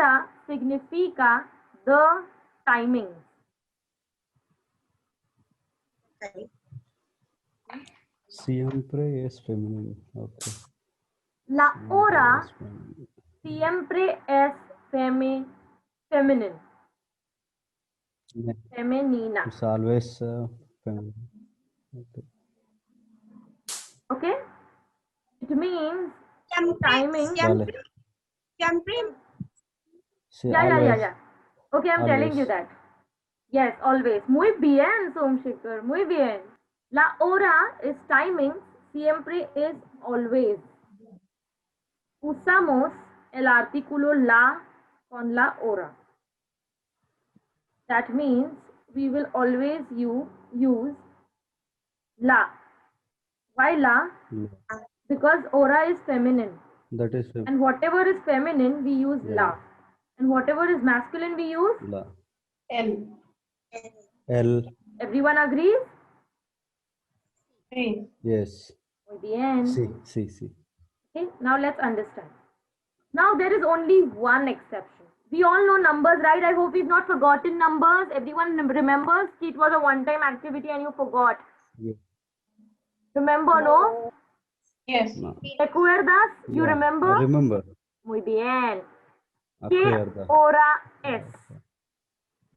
hora significa the timing. Okay. Siempre es femenino. Okay. La hora Es femenino. siempre es feminine. Femenina. It's always feminine. Okay. Okay? It means Siempre, timing. Vale. siempre. Sí, Yeah. always. Okay, I'm telling you Always. that. Yes, always. Muy bien, Somshikar. Muy bien. La hora is timing. Siempre is always. Usamos el artículo la con la hora. That means we will always use la. Why la? Yeah. Because hora is feminine. That is And whatever is feminine, we use Yeah. la. And whatever is masculine, we use. la. L. L. Everyone agrees? Sí. Yes. Muy bien. Sí. Okay, now let's understand. Now there is only one exception. We all know numbers, right? I hope we've not forgotten numbers. Everyone remembers it was a one-time activity and you forgot. Yeah. Remember, no? Yes. No. ¿Recuerdas? You Yeah. remember? I remember. Muy bien. Acuerda. ¿Qué hora es?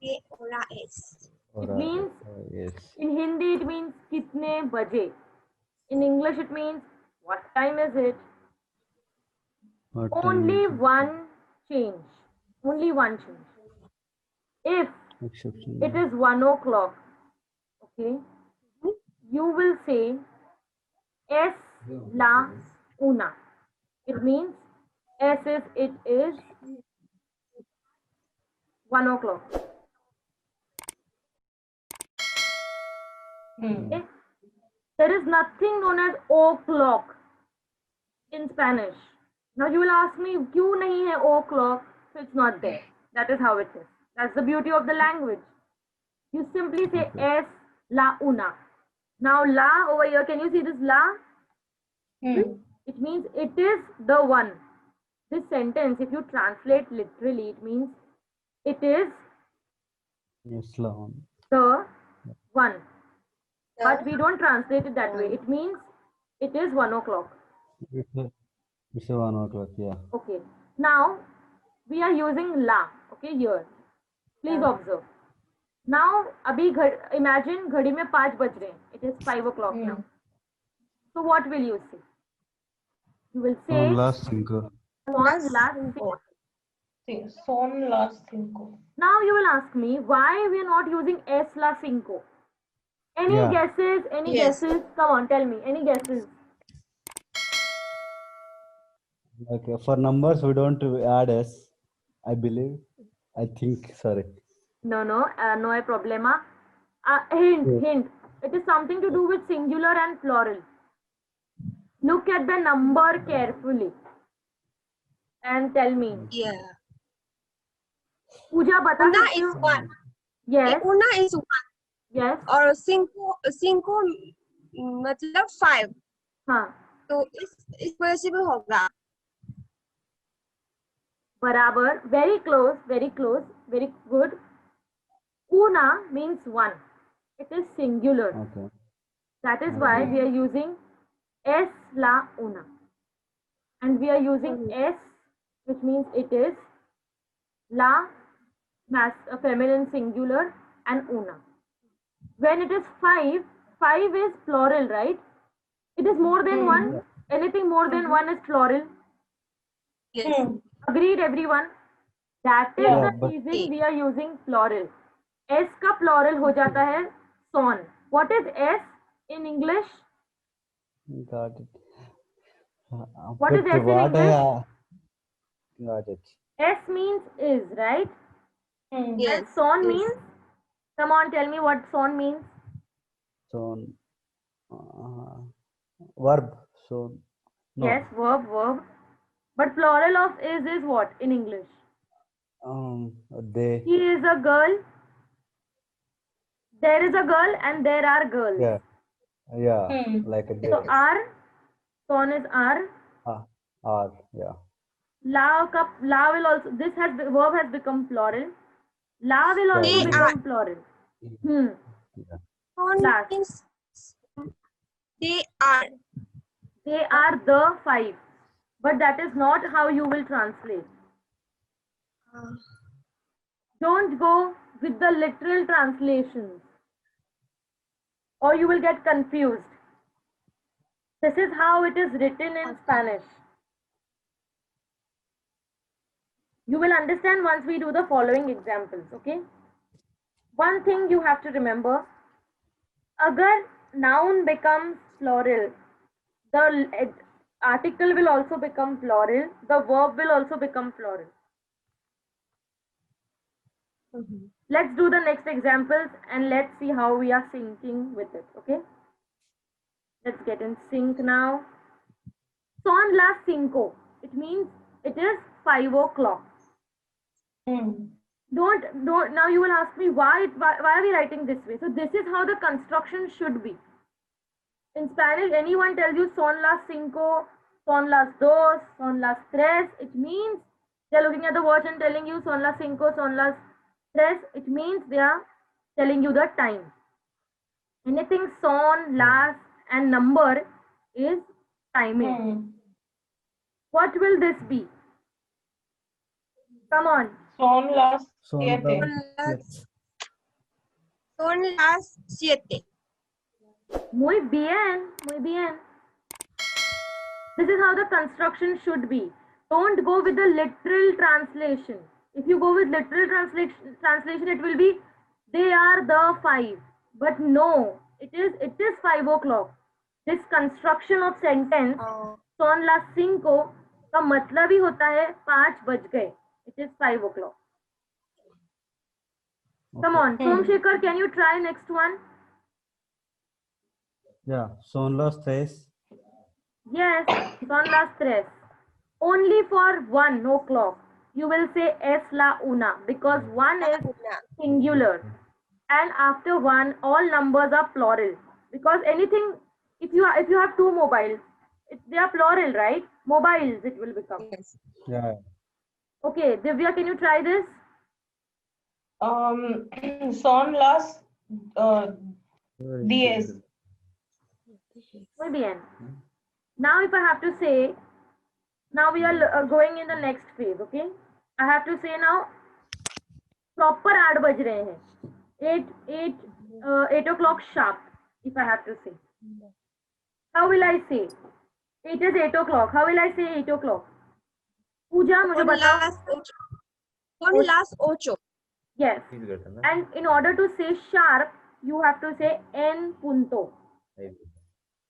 ¿Qué hora es? It means, yes. in Hindi it means kitne baje. In English it means what time is it? What Only time is one change. Only one change. If it? Exception. it is 1 o'clock, okay, you will say es la una. It means it is 1 o'clock. Okay? There is nothing known as o'clock in Spanish. Now you will ask me, क्यों नहीं है o'clock? So it's not there. That is how it is. That's the beauty of the language. You simply say es la una. Now la over here, can you see this la? It means it is the one. This sentence, if you translate literally, it means it is Yes, la. the one. But we don't translate it that way. It means it is 1 o'clock. It's a 1 o'clock, yeah. Okay. Now we are using la. Okay, here. Please observe. Now, अभी imagine घड़ी में 5 बज रहे हैं. It is 5 o'clock now. So what will you say? You will say Son las 5. son las 5. Sí. Son las 5. Now you will ask me why we are not using es la 5. Any Yeah. guesses? Any Yes. guesses? Come on, tell me. Any guesses? Like for numbers, we don't add S. I believe. I think. Sorry. No, no hay problema. Hint. It is something to do with singular and plural. Look at the number carefully and tell me. Yeah. पूजा बता Una सकते is हो? one. Yes, Una is one. yes. और cinco मतलब 5. हाँ, तो इस वजह से भी होगा. बराबर. Very close, very good. Una means one. It is singular. Okay. That is why we are using es la una. And we are using es, which means it is la, feminine singular, and una. When it is 5 is plural, right? It is more than one. Anything more than one is plural. Yes. Agreed, everyone? That is Yeah, the but- reason we are using plural. S का plural हो जाता है son. What is S in English? Got it. What is But S in what English? got it. S means is, right? Yes. And son Yes. means? Come on, tell me what son means. So, verb. So, no. Yes, verb. But plural of is what in English? They. He is a girl. There is a girl and there are girls. Yeah. Yeah. Like a they. So are, son is are. Are. Yeah. La will also, this has, the verb has become plural. La will also They become plural. Yeah. Son Last. means they are. They are the 5. But that is not how you will translate. Don't go with the literal translations, or you will get confused. This is how it is written in Spanish. You will understand once we do the following examples, okay? One thing you have to remember, agar noun becomes plural, the article will also become plural, the verb will also become plural. Let's do the next examples and let's see how we are syncing with it, okay? Let's get in sync now. Son las 5. It means it is 5 o'clock. Don't, now you will ask me why are we writing this way? So this is how the construction should be. In Spanish, anyone tells you son las 5, son las 2, son las 3, it means they're looking at the watch and telling you son las 5, son las 3, it means they are telling you the time. Anything son, las and number is timing. What will this be? Come on. Son las Son 7. Son las 7. Muy bien, muy bien. This is how the construction should be. Don't go with the literal translation. If you go with literal translation, it will be they are the 5. But no, it is 5 o'clock. This construction of sentence, son las 5, का मतलब ही होता है 5 बज गए. It is 5 o'clock. Come on, Somshekhar, can you try next one? Yeah, son las 3. Yes, son las 3. Only for 1 o'clock, you will say es la una because 1 is singular. And after 1, all numbers are plural. Because anything, if you have 2 mobiles, they are plural, right? Mobiles, it will become. Yes. Yeah. Okay, Divya, can you try this? Son las 10. Muy bien. Now if I have to say, now we are going in the next phase, okay? I have to say now, proper 8 बज रहे हैं. 8 o'clock sharp, if I have to say. How will I say? It is 8 o'clock. How will I say 8 o'clock? Pooja, मुझे बताओ. Son las 8. Yes. And in order to say sharp, you have to say en punto.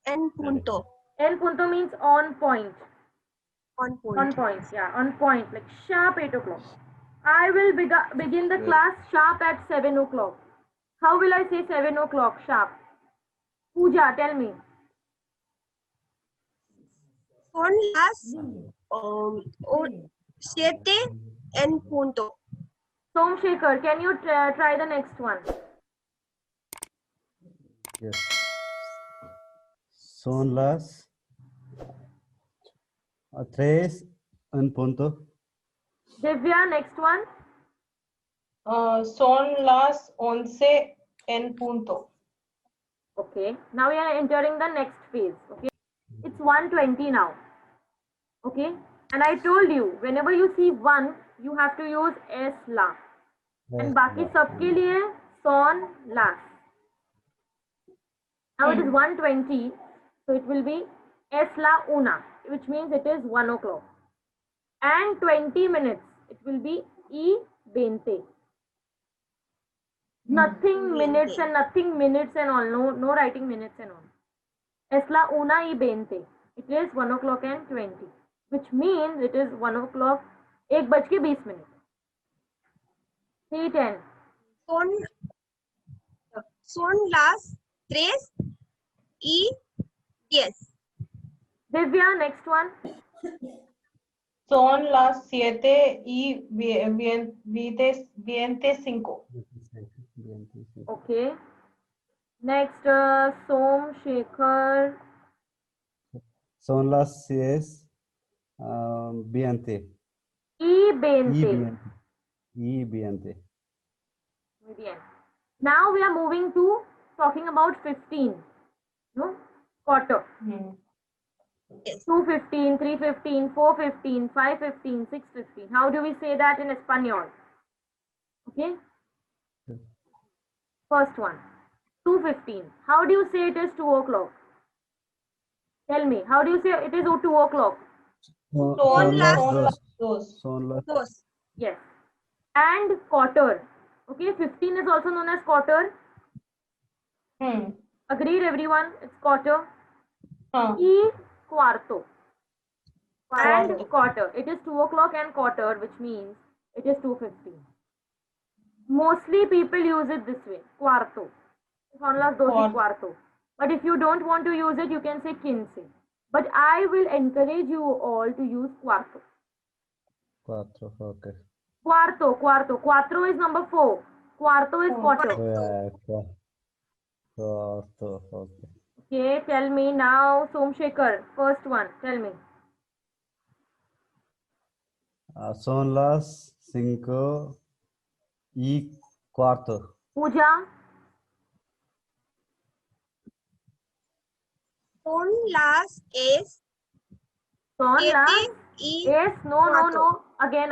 En punto. En punto means on point. On point. On point, yeah, on point, like sharp 8 o'clock. I will begin the class sharp at 7 o'clock. How will I say 7 o'clock sharp? Pooja, tell me. Son las 7 en punto. Somshekhar, can you try the next one? Yes. Son las 3 en punto. Divya, next one. Son las 11 en punto. Okay, now we are entering the next phase. Okay, it's 1:20 now. Okay, and I told you whenever you see 1, you have to use es la. And बाकी सबके लिए son las. Now it is 1:20, so it will be es la una, which means it is 1 o'clock. And 20 minutes, it will be y 20. Nothing minutes and nothing minutes and all. No writing minutes and all. Es la una y 20. It is 1 o'clock and 20, which means it is 1 o'clock, 1:20. 3:10. Son las 3 y 10. Divya, next one. Son las 7 y 25. Okay. Next, Somshekhar. Son las 6, 20. 20. E20. Muy bien. Now we are moving to talking about 15. No? Quarter. Hmm. 2:15, 3:15, 4:15, 5:15, 6:15. How do we say that in Espanol? Okay. First one. 2:15. How do you say it is 2 o'clock? Tell me. How do you say it is 2 o'clock? Son las dos. Son las Dos. Yes. And quarter. Okay. 15 is also known as quarter. Hmm. Agreed, everyone? It's quarter. Huh. Y cuarto. And Cuarto. quarter. It is 2 o'clock and quarter, which means it is 2:15. Mostly people use it this way. Cuarto. Son las dos y Cuarto. cuarto. But if you don't want to use it, you can say 15. But I will encourage you all to use cuarto. cuatro. Okay. Cuarto, cuarto. Cuatro is number 4. Cuarto is quarter. Yeah, cuarto. Okay. Okay, tell me now, Somshekhar. First one, tell me. Son las 5:15. Pooja, Son las son las. 7:15. Yes, no. Again.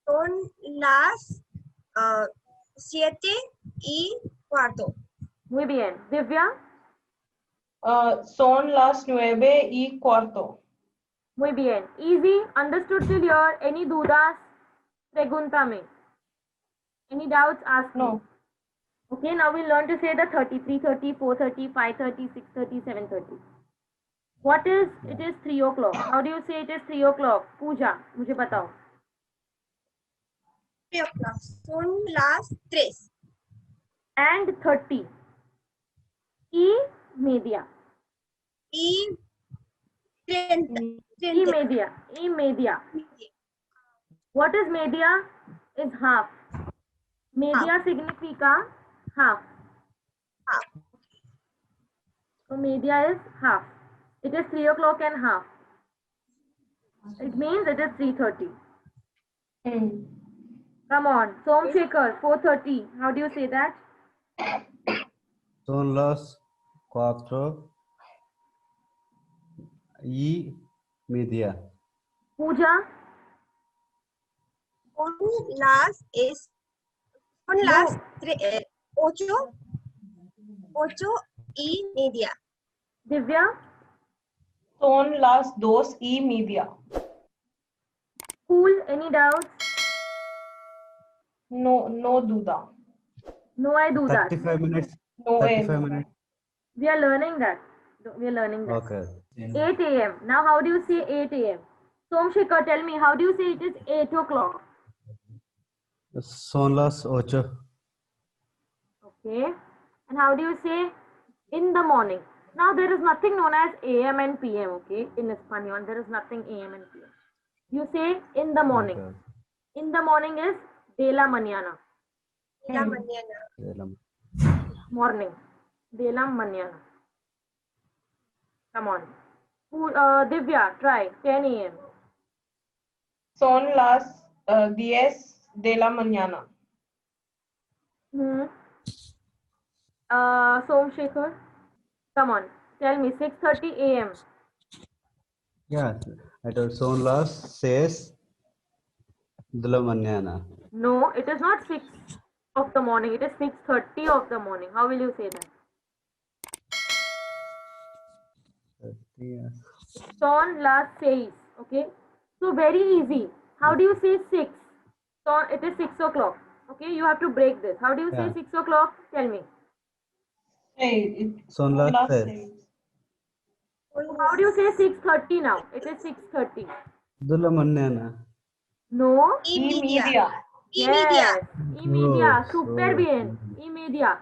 Son las 7:15. Muy bien. Divya, Son las 9:15. muy bien. Easy. Understood till here. Any dudas? Preguntame. Any doubts? Ask me. No. Okay, now we'll learn to say the 30, 3:30, 4:30, 5:30, 6:30, 7:30. What is, it is 3 o'clock. How do you say it is 3 o'clock? Pooja, मुझे बताओ. 3 o'clock. Son las 3. And 30. Y media. Y 30. Y media. What is media? Is half. Media significa half. Half. So media is half. It is 3 o'clock and half. It means it is 3:30. Hmm. Come on. Somshekhar, 4:30. How do you say that? Son las 4:30. Son Pooja, las 8:30. Divya, Son las 2:30. cool. Any doubts? No duda. No, I do that. 35 minutes. No 35 end. minutes. We are learning that. Okay. 8 a.m. Now, how do you say 8 a.m.? Somshekhar, tell me, how do you say it is 8 o'clock? Son las 8. Okay. And how do you say in the morning? Now, there is nothing known as AM and PM, okay? In Espanol, there is nothing AM and PM. You say in the morning. Okay. In the morning is de la mañana. De la mañana. Morning. De la mañana. Come on. Divya, try. 10 a.m. Son las 10 de la mañana. Somshekhar, come on. Tell me. 6:30 a.m. Yeah, I told son las 6 de la mañana. No, it is not 6 of the morning. It is 6:30 of the morning. How will you say that? Son las 6. Okay. So very easy. How do you say 6? So it is 6 o'clock. Okay. You have to break this. How do you say Yeah. 6 o'clock? Tell me. Son las 6 How do you say 6:30 now? It is 6:30. de la mañana. No. Y-media. Yes. Media. Oh, Super so- bien. Media.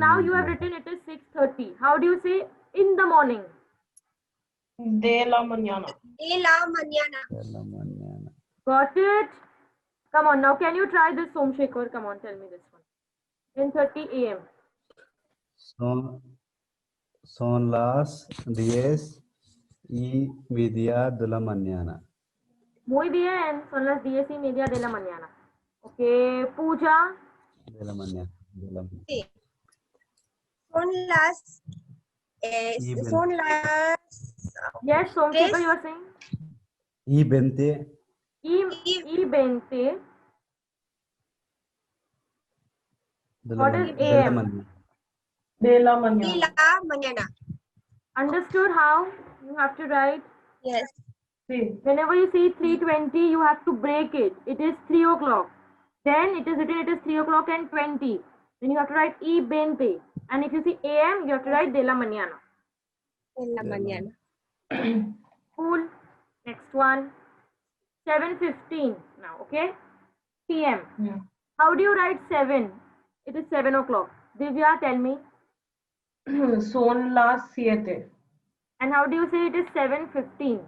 Now you have written it is 6:30. How do you say in the morning? De la mañana. De la mañana. De la mañana. Got it? Come on. Now can you try this, Somshekhar? Come on. Tell me this one. 10:30 a.m. Son las 10:30 de la mañana. Muy bien. Son las 10:30 de la mañana. Okay, Pooja. De la mañana. De la mañana. Sí. Son las Y son 20. las Yes, Somsekhar, you are saying? Y 20. Y20. De la What mañana. is De la AM? mañana. De la de mañana. la mañana. Understood how? You have to write. Yes. Sí. Whenever you see 3:20, you have to break it. It is 3 o'clock. Then it is written it is 3 o'clock and 20. Then you have to write y20. And if you see AM, you have to write de la mañana. En la De la mañana. Cool. Next one. 7:15 now, okay? PM. Yeah. How do you write 7? It is 7 o'clock. Divya, tell me. Son las 7. And how do you say it is 7:15?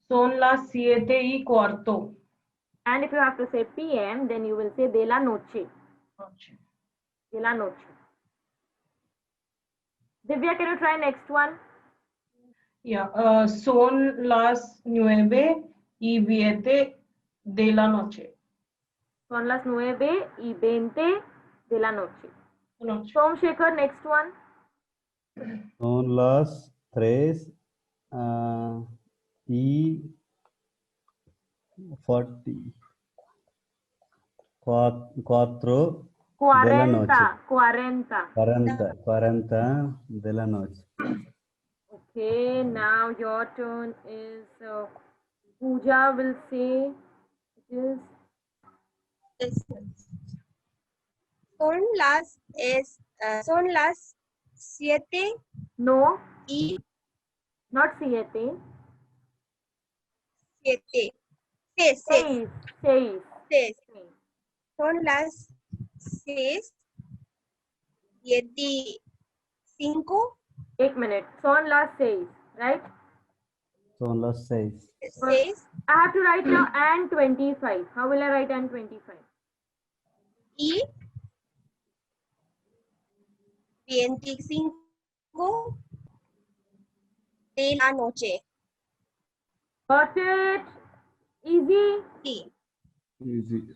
Son las 7:15. And if you have to say PM, then you will say de la noche. Noche. De la noche. Divya, can you try next one? Yeah. Son las 9:20 de la noche. Son las 9:20 de la noche. Noche. Somsekhar, next one. Son las 3 y 4 de la noche. 40. 40 de la noche. Okay, now your turn is Pooja will say it is Yes. Son las 7 no, y not 7. 7. 6. Son las 6:15. 1 minute. Son las 6, right? Son las 6. 6 I have to write now and 25. How will I write and 25? y 25 de la noche. Got it? Easy. Sí. Easy.